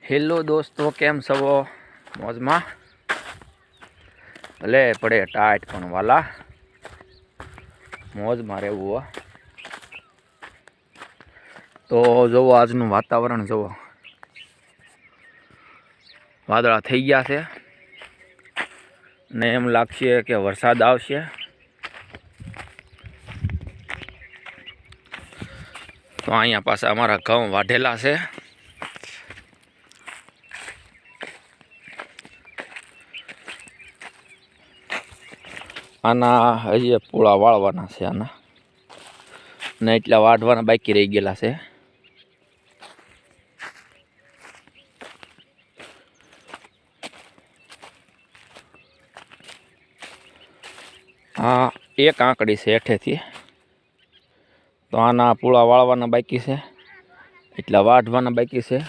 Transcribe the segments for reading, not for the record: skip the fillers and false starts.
Hello દોસ્તો, કેમ છો? મોજમાં ભલે પડે ટાઈટ પણ વાલા મોજમાં રહેવું હો. તો જોવો આજનું વાતાવરણ જોવો, વાદળા થઈ ગયા છે ને એમ લાગશે કે વરસાદ આવશે. તો અહીંયા પાછા અમારા ઘઉં વાઢેલા છે. આના હજી પૂળા વાળવાના છે આના, ને એટલા વાઢવાના બાકી રહી ગયેલા છે. આ એક આંકડી છે હેઠેથી, તો આના પૂળા વાળવાના બાકી છે, એટલા વાઢવાના બાકી છે.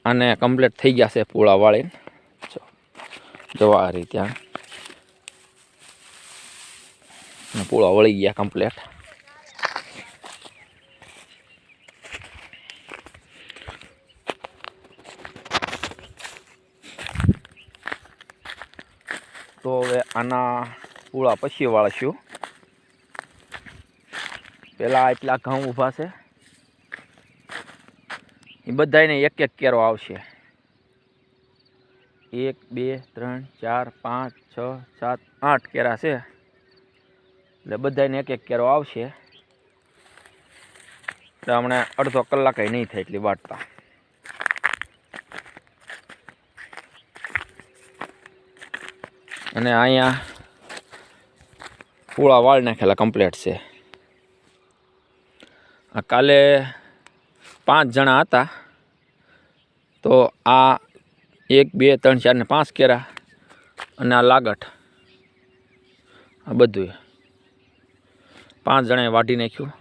અને કમ્પ્લીટ થઈ ગયા છે પૂળા વાળીને. જો આ રીતે પૂળા વળી ગયા કમ્પ્લીટ. તો હવે આના પૂળા પછી વાળશું. પેલા એટલા ઘઉં ઊભા છે એ બધાને એક એક કેરો આવશે. 1 2 3 4 5 6 7 8 કેરા છે, એટલે બધાને એક એક કેરો આવશે. તો હમણાં અડધો કલાક નહીં થાય એટલી વાટતા. અને અહીંયા પૂળા વાળ નાખેલા કમ્પ્લીટ છે. કાલે 5 જણા હતા, તો આ 1 2 3 4 ને 5 કેરા, અને આ લાગટ, આ બધું 5 જણાએ વાઢી નાખ્યું.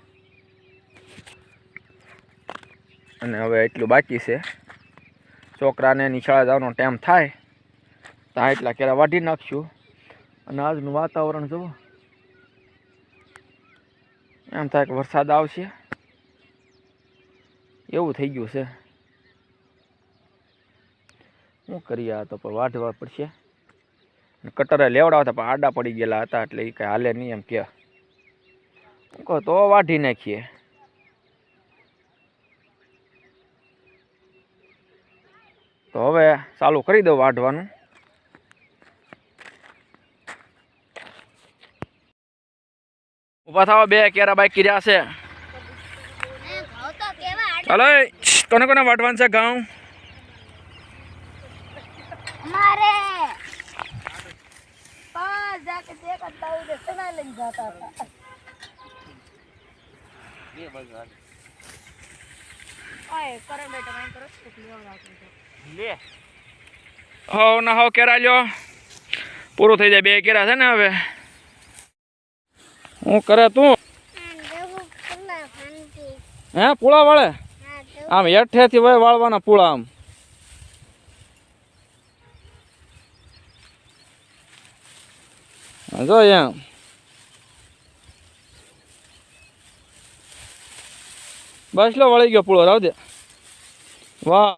અને હવે એટલું બાકી છે. છોકરાને નિશાળે જવાનો ટાઈમ થાય તો એટલા કેરા વાઢી નાખશું. અને આજનું વાતાવરણ જુઓ, એમ થાય કે વરસાદ આવશે એવું થઈ ગયું છે. શું કરીએ, આ તો પણ વાઢવા પડશે. કટરે લેવડાવતા પણ આડા પડી ગયેલા હતા, એટલે એ કાંઈ હાલે નહીં એમ કે કહો તો વાઢી નાખીએ. તો હવે ચાલુ કરી દઉં વાઢવાનું. ઊભા થવા, 2 કેરા બાકી રહ્યા છે. ચાલો, કોને કોને વાઢવાનું છે ઘઉં? મારે 5 જાકે તે કરતા ઉડે સના લઈ જાતા હતા. ये बलवान आए करे बेटा मैं करो લે હો ના હો કેરા લ્યો, પૂરો થઈ જાય. 2 કેરા છે ને હવે. હું કરે તું? હે પૂળા વાળે? આમ હેઠેથી ભાઈ વાળવાના પૂળા. આમ જો એમ બસ લો, વળી ગયો પૂળો, રાવ દે. વાહ.